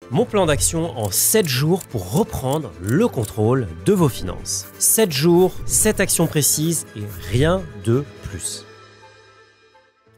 Mon plan d'action en 7 jours pour reprendre le contrôle de vos finances. 7 jours, 7 actions précises et rien de plus.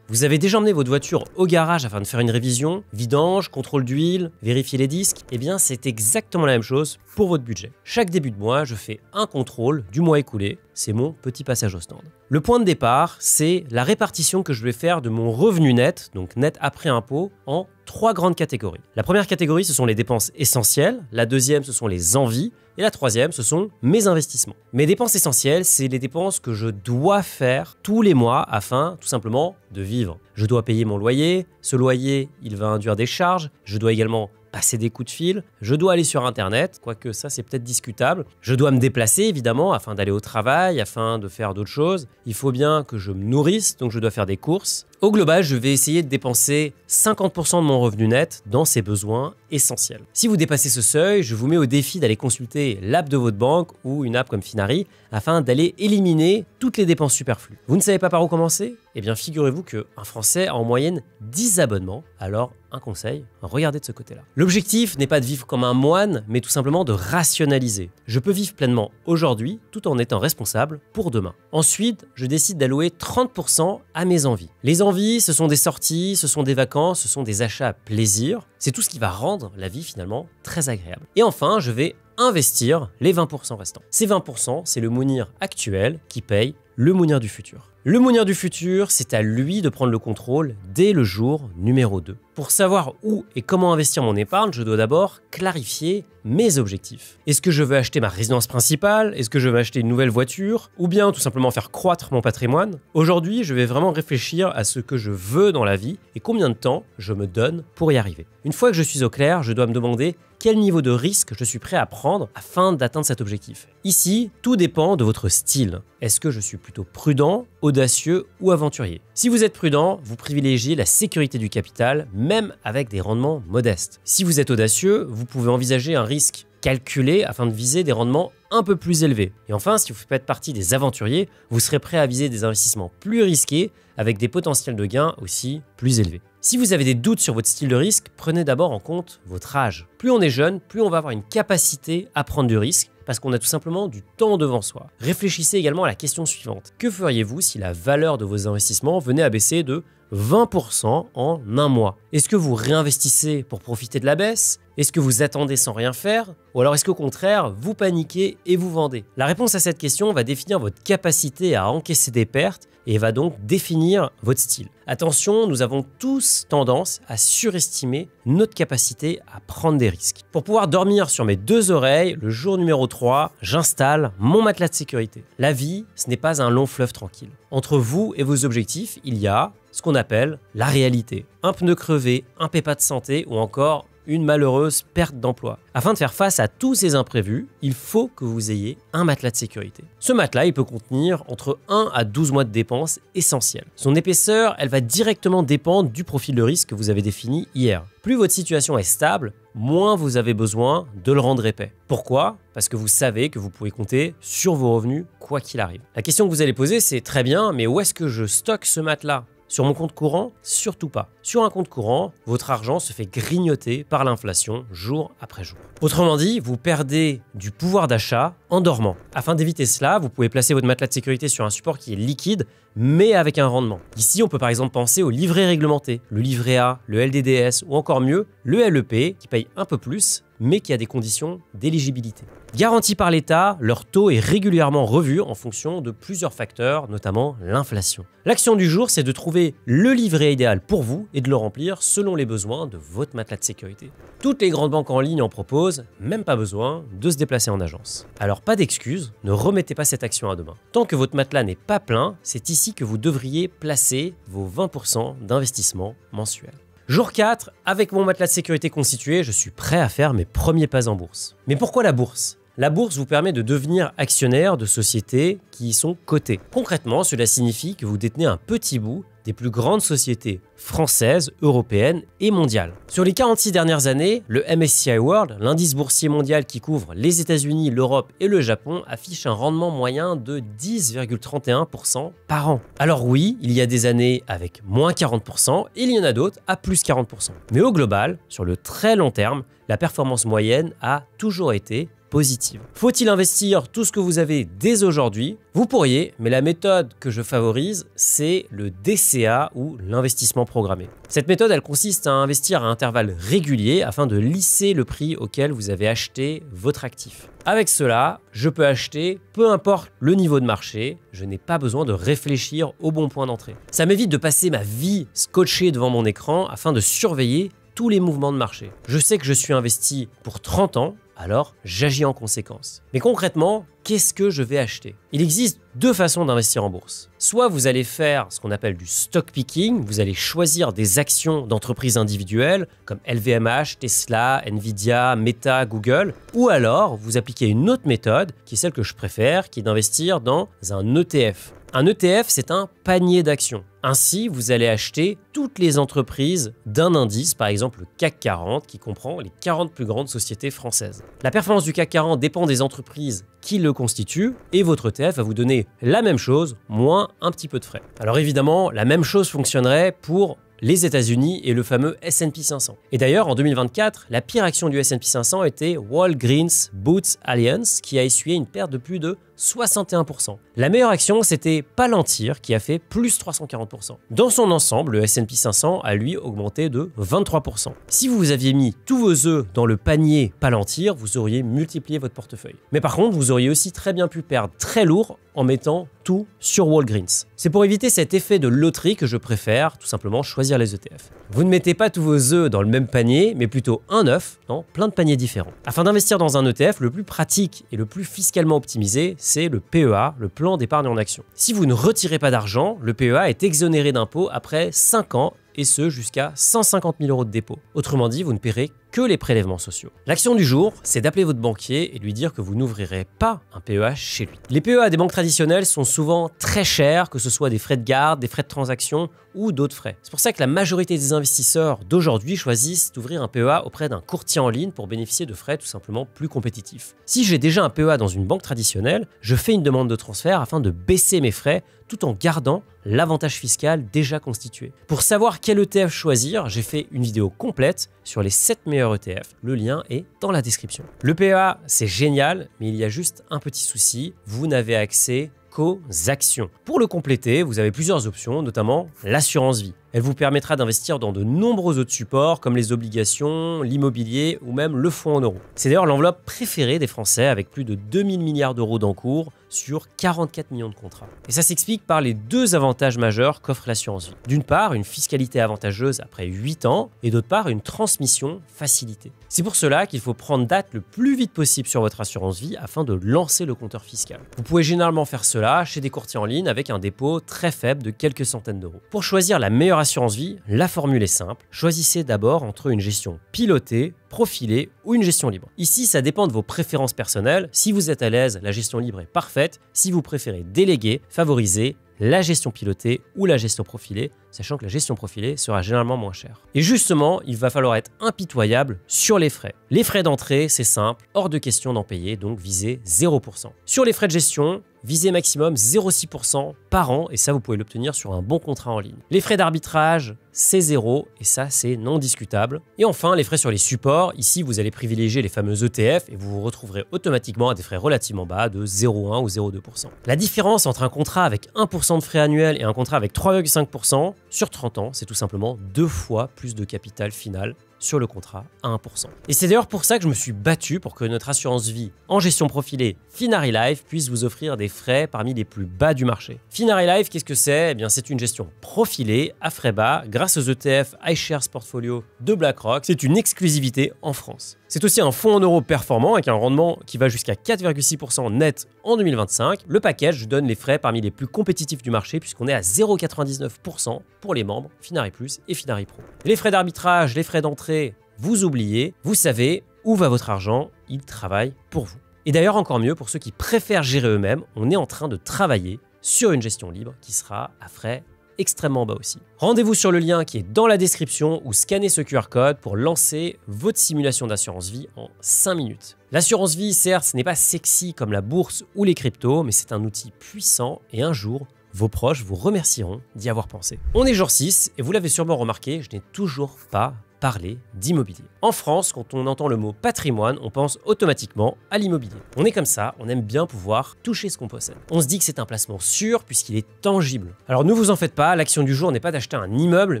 Vous avez déjà emmené votre voiture au garage afin de faire une révision, vidange, contrôle d'huile, vérifier les disques? Eh bien, c'est exactement la même chose pour votre budget. Chaque début de mois, je fais un contrôle du mois écoulé. C'est mon petit passage au stand. Le point de départ, c'est la répartition que je vais faire de mon revenu net, donc net après impôt, en 3 grandes catégories. La première catégorie, ce sont les dépenses essentielles. La deuxième, ce sont les envies. Et la troisième, ce sont mes investissements. Mes dépenses essentielles, c'est les dépenses que je dois faire tous les mois afin, tout simplement, de vivre. Je dois payer mon loyer. Ce loyer, il va induire des charges. Je dois également passer des coups de fil, je dois aller sur Internet, quoique ça c'est peut-être discutable. Je dois me déplacer évidemment afin d'aller au travail, afin de faire d'autres choses. Il faut bien que je me nourrisse, donc je dois faire des courses. Au global, je vais essayer de dépenser 50% de mon revenu net dans ces besoins essentiels. Si vous dépassez ce seuil, je vous mets au défi d'aller consulter l'app de votre banque ou une app comme Finari afin d'aller éliminer toutes les dépenses superflues. Vous ne savez pas par où commencer? Eh bien, figurez-vous qu'un Français a en moyenne 10 abonnements. Alors, un conseil, regardez de ce côté-là. L'objectif n'est pas de vivre comme un moine, mais tout simplement de rationaliser. Je peux vivre pleinement aujourd'hui tout en étant responsable pour demain. Ensuite, je décide d'allouer 30% à mes envies. Les envies, ce sont des sorties, ce sont des vacances, ce sont des achats à plaisir. C'est tout ce qui va rendre la vie finalement très agréable. Et enfin, je vais investir les 20% restants. Ces 20%, c'est le Mounir actuel qui paye le Mounir du futur. Le Mounir du futur, c'est à lui de prendre le contrôle dès le jour numéro 2. Pour savoir où et comment investir mon épargne, je dois d'abord clarifier mes objectifs. Est-ce que je veux acheter ma résidence principale? Est-ce que je veux acheter une nouvelle voiture? Ou bien tout simplement faire croître mon patrimoine? Aujourd'hui, je vais vraiment réfléchir à ce que je veux dans la vie et combien de temps je me donne pour y arriver. Une fois que je suis au clair, je dois me demander quel niveau de risque je suis prêt à prendre afin d'atteindre cet objectif. Ici, tout dépend de votre style. Est-ce que je suis plutôt prudent, audacieux ou aventurier? Si vous êtes prudent, vous privilégiez la sécurité du capital, même avec des rendements modestes. Si vous êtes audacieux, vous pouvez envisager un risque calculé afin de viser des rendements un peu plus élevés. Et enfin, si vous faites partie des aventuriers, vous serez prêt à viser des investissements plus risqués avec des potentiels de gains aussi plus élevés. Si vous avez des doutes sur votre style de risque, prenez d'abord en compte votre âge. Plus on est jeune, plus on va avoir une capacité à prendre du risque parce qu'on a tout simplement du temps devant soi. Réfléchissez également à la question suivante. Que feriez-vous si la valeur de vos investissements venait à baisser de 20% en un mois? Est-ce que vous réinvestissez pour profiter de la baisse? Est-ce que vous attendez sans rien faire? Ou alors est-ce qu'au contraire, vous paniquez et vous vendez? La réponse à cette question va définir votre capacité à encaisser des pertes et va donc définir votre style. Attention, nous avons tous tendance à surestimer notre capacité à prendre des risques. Pour pouvoir dormir sur mes 2 oreilles, le jour numéro 3, j'installe mon matelas de sécurité. La vie, ce n'est pas un long fleuve tranquille. Entre vous et vos objectifs, il y a ce qu'on appelle la réalité. Un pneu crevé, un pépin de santé ou encore une malheureuse perte d'emploi. Afin de faire face à tous ces imprévus, il faut que vous ayez un matelas de sécurité. Ce matelas, il peut contenir entre 1 à 12 mois de dépenses essentielles. Son épaisseur, elle va directement dépendre du profil de risque que vous avez défini hier. Plus votre situation est stable, moins vous avez besoin de le rendre épais. Pourquoi? Parce que vous savez que vous pouvez compter sur vos revenus quoi qu'il arrive. La question que vous allez poser, c'est très bien, mais où est-ce que je stocke ce matelas? Sur mon compte courant? Surtout pas. Sur un compte courant, votre argent se fait grignoter par l'inflation jour après jour. Autrement dit, vous perdez du pouvoir d'achat en dormant. Afin d'éviter cela, vous pouvez placer votre matelas de sécurité sur un support qui est liquide, mais avec un rendement. Ici, on peut par exemple penser au livret réglementé, le livret A, le LDDS ou encore mieux, le LEP qui paye un peu plus, mais qui a des conditions d'éligibilité. Garantis par l'État, leur taux est régulièrement revu en fonction de plusieurs facteurs, notamment l'inflation. L'action du jour, c'est de trouver le livret idéal pour vous et de le remplir selon les besoins de votre matelas de sécurité. Toutes les grandes banques en ligne en proposent, même pas besoin de se déplacer en agence. Alors pas d'excuses, ne remettez pas cette action à demain. Tant que votre matelas n'est pas plein, c'est ici que vous devriez placer vos 20% d'investissement mensuel. Jour 4, avec mon matelas de sécurité constitué, je suis prêt à faire mes premiers pas en bourse. Mais pourquoi la bourse? la bourse vous permet de devenir actionnaire de sociétés qui y sont cotées. Concrètement, cela signifie que vous détenez un petit bout des plus grandes sociétés françaises, européennes et mondiales. Sur les 46 dernières années, le MSCI World, l'indice boursier mondial qui couvre les États-Unis, l'Europe et le Japon, affiche un rendement moyen de 10,31% par an. Alors oui, il y a des années avec moins 40% et il y en a d'autres à plus 40%. Mais au global, sur le très long terme, la performance moyenne a toujours été positive. Faut-il investir tout ce que vous avez dès aujourd'hui? Vous pourriez, mais la méthode que je favorise, c'est le DCA ou l'investissement programmé. Cette méthode, elle consiste à investir à intervalles réguliers afin de lisser le prix auquel vous avez acheté votre actif. Avec cela, je peux acheter peu importe le niveau de marché, je n'ai pas besoin de réfléchir au bon point d'entrée. Ça m'évite de passer ma vie scotché devant mon écran afin de surveiller tous les mouvements de marché. Je sais que je suis investi pour 30 ans, alors j'agis en conséquence. Mais concrètement, qu'est-ce que je vais acheter? Il existe deux façons d'investir en bourse. Soit vous allez faire ce qu'on appelle du stock picking, vous allez choisir des actions d'entreprises individuelles comme LVMH, Tesla, Nvidia, Meta, Google, ou alors vous appliquez une autre méthode qui est celle que je préfère, qui est d'investir dans un ETF. Un ETF, c'est un panier d'actions. Ainsi, vous allez acheter toutes les entreprises d'un indice, par exemple le CAC 40, qui comprend les 40 plus grandes sociétés françaises. La performance du CAC 40 dépend des entreprises qui le constituent et votre ETF va vous donner la même chose, moins un petit peu de frais. Alors évidemment, la même chose fonctionnerait pour les États-Unis et le fameux S&P 500. Et d'ailleurs, en 2024, la pire action du S&P 500 était Walgreens Boots Alliance, qui a essuyé une perte de plus de 61%. La meilleure action, c'était Palantir, qui a fait plus 340%. Dans son ensemble, le S&P 500 a lui augmenté de 23%. Si vous aviez mis tous vos œufs dans le panier Palantir, vous auriez multiplié votre portefeuille. Mais par contre, vous auriez aussi très bien pu perdre très lourd en mettant tout sur Walgreens. C'est pour éviter cet effet de loterie que je préfère tout simplement choisir les ETF. Vous ne mettez pas tous vos œufs dans le même panier, mais plutôt un œuf dans plein de paniers différents. Afin d'investir dans un ETF, le plus pratique et le plus fiscalement optimisé, c'est le PEA, le plan d'épargne en action. Si vous ne retirez pas d'argent, le PEA est exonéré d'impôts après 5 ans et ce jusqu'à 150 000 € de dépôt. Autrement dit, vous ne paierez que les prélèvements sociaux. L'action du jour, c'est d'appeler votre banquier et lui dire que vous n'ouvrirez pas un PEA chez lui. Les PEA des banques traditionnelles sont souvent très chers, que ce soit des frais de garde, des frais de transaction ou d'autres frais. C'est pour ça que la majorité des investisseurs d'aujourd'hui choisissent d'ouvrir un PEA auprès d'un courtier en ligne pour bénéficier de frais tout simplement plus compétitifs. Si j'ai déjà un PEA dans une banque traditionnelle, je fais une demande de transfert afin de baisser mes frais tout en gardant l'avantage fiscal déjà constitué. Pour savoir quel ETF choisir, j'ai fait une vidéo complète sur les 7 meilleurs ETF. Le lien est dans la description. Le PEA, c'est génial, mais il y a juste un petit souci, vous n'avez accès qu'aux actions. Pour le compléter, vous avez plusieurs options, notamment l'assurance vie. Elle vous permettra d'investir dans de nombreux autres supports comme les obligations, l'immobilier ou même le fonds en euros. C'est d'ailleurs l'enveloppe préférée des Français avec plus de 2000 milliards d'euros d'encours sur 44 millions de contrats. Et ça s'explique par les deux avantages majeurs qu'offre l'assurance vie. D'une part, une fiscalité avantageuse après 8 ans et d'autre part, une transmission facilitée. C'est pour cela qu'il faut prendre date le plus vite possible sur votre assurance vie afin de lancer le compteur fiscal. Vous pouvez généralement faire cela chez des courtiers en ligne avec un dépôt très faible de quelques centaines d'euros. Pour choisir la meilleure assurance vie, la formule est simple. Choisissez d'abord entre une gestion pilotée, profilée ou une gestion libre. Ici, ça dépend de vos préférences personnelles. Si vous êtes à l'aise, la gestion libre est parfaite. Si vous préférez déléguer, favorisez la gestion pilotée ou la gestion profilée, sachant que la gestion profilée sera généralement moins chère. Et justement, il va falloir être impitoyable sur les frais. Les frais d'entrée, c'est simple, hors de question d'en payer, donc visez 0%. Sur les frais de gestion, visez maximum 0,6% par an, et ça, vous pouvez l'obtenir sur un bon contrat en ligne. Les frais d'arbitrage, c'est 0, et ça, c'est non discutable. Et enfin, les frais sur les supports, ici, vous allez privilégier les fameux ETF, et vous vous retrouverez automatiquement à des frais relativement bas de 0,1 ou 0,2%. La différence entre un contrat avec 1% de frais annuels et un contrat avec 3,5%, sur 30 ans, c'est tout simplement 2 fois plus de capital final sur le contrat à 1%. Et c'est d'ailleurs pour ça que je me suis battu pour que notre assurance vie en gestion profilée Finari Life puisse vous offrir des frais parmi les plus bas du marché. Finari Life, qu'est-ce que c'est? Eh bien, c'est une gestion profilée à frais bas grâce aux ETF iShares Portfolio de BlackRock. C'est une exclusivité en France. C'est aussi un fonds en euros performant avec un rendement qui va jusqu'à 4,6% net en 2025. Le package donne les frais parmi les plus compétitifs du marché puisqu'on est à 0,99% pour les membres Finari Plus et Finari Pro. Les frais d'arbitrage, les frais d'entrée, vous oubliez, vous savez où va votre argent, il travaille pour vous. Et d'ailleurs, encore mieux, pour ceux qui préfèrent gérer eux-mêmes, on est en train de travailler sur une gestion libre qui sera à frais extrêmement bas aussi. Rendez-vous sur le lien qui est dans la description ou scannez ce QR code pour lancer votre simulation d'assurance vie en 5 minutes. L'assurance vie, certes, ce n'est pas sexy comme la bourse ou les cryptos, mais c'est un outil puissant et un jour, vos proches vous remercieront d'y avoir pensé. On est jour 6 et vous l'avez sûrement remarqué, je n'ai toujours pas parler d'immobilier. En France, quand on entend le mot patrimoine, on pense automatiquement à l'immobilier. On est comme ça, on aime bien pouvoir toucher ce qu'on possède. On se dit que c'est un placement sûr puisqu'il est tangible. Alors ne vous en faites pas, l'action du jour n'est pas d'acheter un immeuble,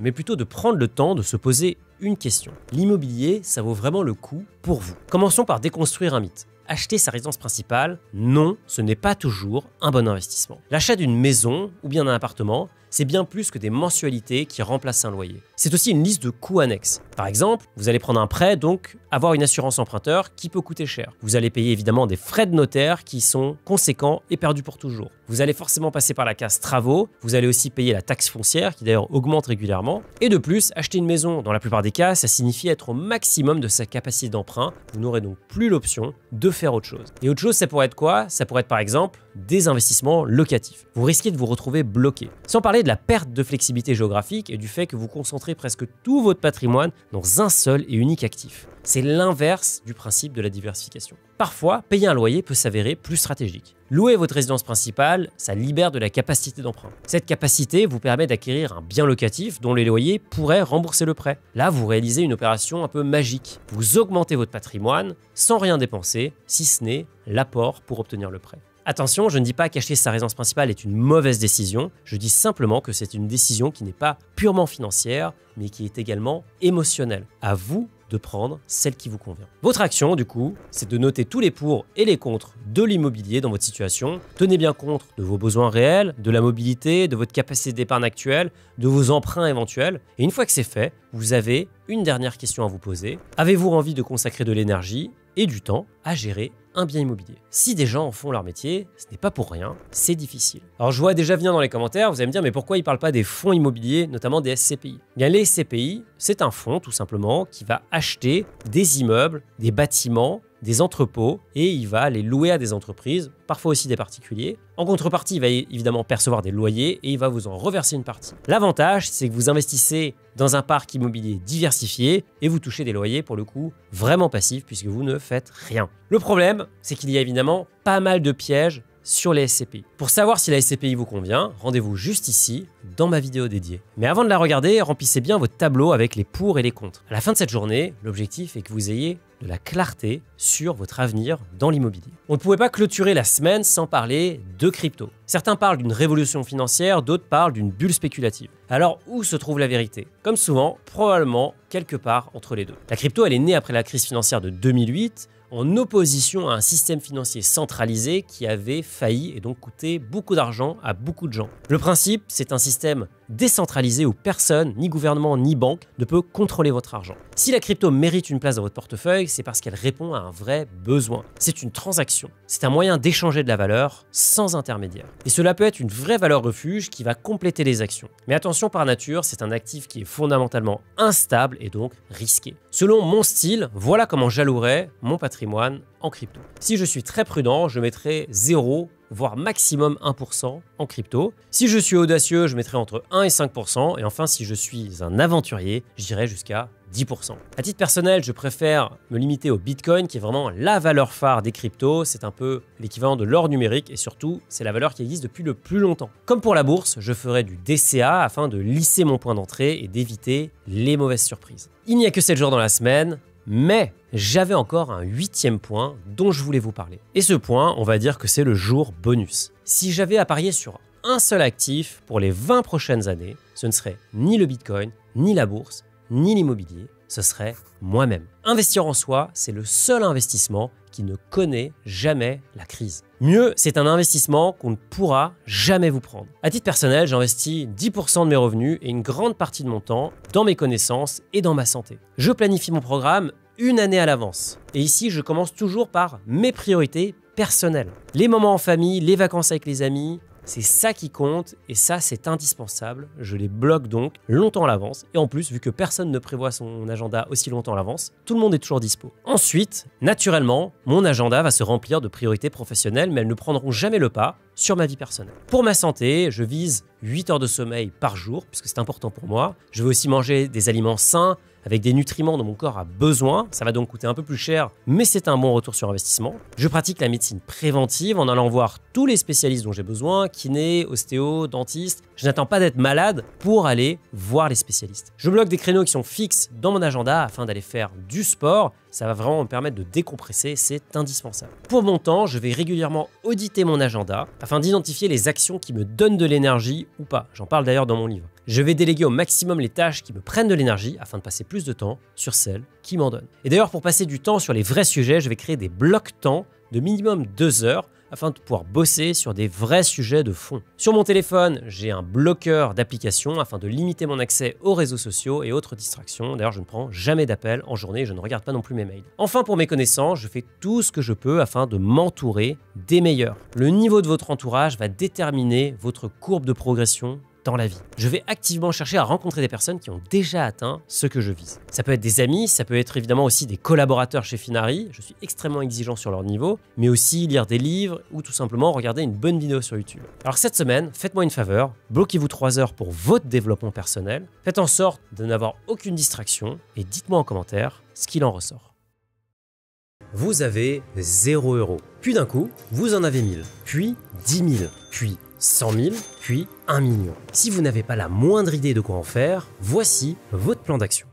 mais plutôt de prendre le temps de se poser une question. L'immobilier, ça vaut vraiment le coup pour vous. Commençons par déconstruire un mythe. Acheter sa résidence principale, non, ce n'est pas toujours un bon investissement. L'achat d'une maison ou bien d'un appartement, c'est bien plus que des mensualités qui remplacent un loyer. C'est aussi une liste de coûts annexes. Par exemple, vous allez prendre un prêt, donc avoir une assurance emprunteur qui peut coûter cher. Vous allez payer évidemment des frais de notaire qui sont conséquents et perdus pour toujours. Vous allez forcément passer par la case travaux, vous allez aussi payer la taxe foncière qui d'ailleurs augmente régulièrement. Et de plus, acheter une maison, dans la plupart des cas, ça signifie être au maximum de sa capacité d'emprunt. Vous n'aurez donc plus l'option de faire autre chose. Et autre chose, ça pourrait être quoi? Ça pourrait être par exemple des investissements locatifs. Vous risquez de vous retrouver bloqué. Sans parler de la perte de flexibilité géographique et du fait que vous concentrez presque tout votre patrimoine dans un seul et unique actif. C'est l'inverse du principe de la diversification. Parfois, payer un loyer peut s'avérer plus stratégique. Louer votre résidence principale, ça libère de la capacité d'emprunt. Cette capacité vous permet d'acquérir un bien locatif dont les loyers pourraient rembourser le prêt. Là, vous réalisez une opération un peu magique. Vous augmentez votre patrimoine sans rien dépenser, si ce n'est l'apport pour obtenir le prêt. Attention, je ne dis pas qu'acheter sa résidence principale est une mauvaise décision, je dis simplement que c'est une décision qui n'est pas purement financière, mais qui est également émotionnelle. À vous de prendre celle qui vous convient. Votre action, du coup, c'est de noter tous les pour et les contre de l'immobilier dans votre situation. Tenez bien compte de vos besoins réels, de la mobilité, de votre capacité d'épargne actuelle, de vos emprunts éventuels. Et une fois que c'est fait, vous avez une dernière question à vous poser. Avez-vous envie de consacrer de l'énergie et du temps à gérer un bien immobilier? Si des gens en font leur métier, ce n'est pas pour rien, c'est difficile. Alors je vois déjà venir dans les commentaires, vous allez me dire mais pourquoi ils ne parlent pas des fonds immobiliers, notamment des SCPI? Bien, les SCPI, c'est un fonds tout simplement qui va acheter des immeubles, des bâtiments, des entrepôts et il va les louer à des entreprises, parfois aussi des particuliers. En contrepartie, il va évidemment percevoir des loyers et il va vous en reverser une partie. L'avantage, c'est que vous investissez dans un parc immobilier diversifié et vous touchez des loyers pour le coup vraiment passifs puisque vous ne faites rien. Le problème, c'est qu'il y a évidemment pas mal de pièges sur les SCPI. Pour savoir si la SCPI vous convient, rendez-vous juste ici dans ma vidéo dédiée. Mais avant de la regarder, remplissez bien votre tableau avec les pour et les contre. À la fin de cette journée, l'objectif est que vous ayez de la clarté sur votre avenir dans l'immobilier. On ne pouvait pas clôturer la semaine sans parler de crypto. Certains parlent d'une révolution financière, d'autres parlent d'une bulle spéculative. Alors où se trouve la vérité? Comme souvent, probablement quelque part entre les deux. La crypto, elle est née après la crise financière de 2008, en opposition à un système financier centralisé qui avait failli et donc coûté beaucoup d'argent à beaucoup de gens. Le principe, c'est un système décentralisé où personne, ni gouvernement, ni banque, ne peut contrôler votre argent. Si la crypto mérite une place dans votre portefeuille, c'est parce qu'elle répond à un vrai besoin. C'est une transaction. C'est un moyen d'échanger de la valeur sans intermédiaire. Et cela peut être une vraie valeur refuge qui va compléter les actions. Mais attention, par nature, c'est un actif qui est fondamentalement instable et donc risqué. Selon mon style, voilà comment j'allouerais mon patrimoine en crypto. Si je suis très prudent, je mettrai 0, voire maximum 1% en crypto. Si je suis audacieux, je mettrai entre 1 et 5%. Et enfin, si je suis un aventurier, j'irai jusqu'à 10%. À titre personnel, je préfère me limiter au Bitcoin, qui est vraiment la valeur phare des cryptos. C'est un peu l'équivalent de l'or numérique et surtout, c'est la valeur qui existe depuis le plus longtemps. Comme pour la bourse, je ferai du DCA afin de lisser mon point d'entrée et d'éviter les mauvaises surprises. Il n'y a que 7 jours dans la semaine, mais j'avais encore un 8e point dont je voulais vous parler. Et ce point, on va dire que c'est le jour bonus. Si j'avais à parier sur un seul actif pour les 20 prochaines années, ce ne serait ni le Bitcoin, ni la bourse, ni l'immobilier, ce serait moi-même. Investir en soi, c'est le seul investissement qui ne connaît jamais la crise. Mieux, c'est un investissement qu'on ne pourra jamais vous prendre. À titre personnel, j'investis 10% de mes revenus et une grande partie de mon temps dans mes connaissances et dans ma santé. Je planifie mon programme une année à l'avance. Et ici, je commence toujours par mes priorités personnelles. Les moments en famille, les vacances avec les amis, C'est ça qui compte et ça, c'est indispensable. Je les bloque donc longtemps à l'avance. Et en plus, vu que personne ne prévoit son agenda aussi longtemps à l'avance, tout le monde est toujours dispo. Ensuite, naturellement, mon agenda va se remplir de priorités professionnelles, mais elles ne prendront jamais le pas sur ma vie personnelle. Pour ma santé, je vise 8 heures de sommeil par jour, puisque c'est important pour moi. Je veux aussi manger des aliments sains, avec des nutriments dont mon corps a besoin. Ça va donc coûter un peu plus cher, mais c'est un bon retour sur investissement. Je pratique la médecine préventive en allant voir tous les spécialistes dont j'ai besoin, kiné, ostéo, dentiste. Je n'attends pas d'être malade pour aller voir les spécialistes. Je bloque des créneaux qui sont fixes dans mon agenda afin d'aller faire du sport. Ça va vraiment me permettre de décompresser, c'est indispensable. Pour mon temps, je vais régulièrement auditer mon agenda afin d'identifier les actions qui me donnent de l'énergie ou pas. J'en parle d'ailleurs dans mon livre. Je vais déléguer au maximum les tâches qui me prennent de l'énergie afin de passer plus de temps sur celles qui m'en donnent. Et d'ailleurs, pour passer du temps sur les vrais sujets, je vais créer des blocs-temps de minimum 2 heures afin de pouvoir bosser sur des vrais sujets de fond. Sur mon téléphone, j'ai un bloqueur d'applications afin de limiter mon accès aux réseaux sociaux et autres distractions. D'ailleurs, je ne prends jamais d'appels en journée, je ne regarde pas non plus mes mails. Enfin, pour mes connaissances, je fais tout ce que je peux afin de m'entourer des meilleurs. Le niveau de votre entourage va déterminer votre courbe de progression dans la vie. Je vais activement chercher à rencontrer des personnes qui ont déjà atteint ce que je vise. Ça peut être des amis, ça peut être évidemment aussi des collaborateurs chez Finari, je suis extrêmement exigeant sur leur niveau, mais aussi lire des livres ou tout simplement regarder une bonne vidéo sur YouTube. Alors cette semaine, faites-moi une faveur, bloquez-vous 3 heures pour votre développement personnel, faites en sorte de n'avoir aucune distraction et dites-moi en commentaire ce qu'il en ressort. Vous avez 0 €, puis d'un coup, vous en avez 1000, puis 10 000, puis 100 000, puis 1 million. Si vous n'avez pas la moindre idée de quoi en faire, voici votre plan d'action.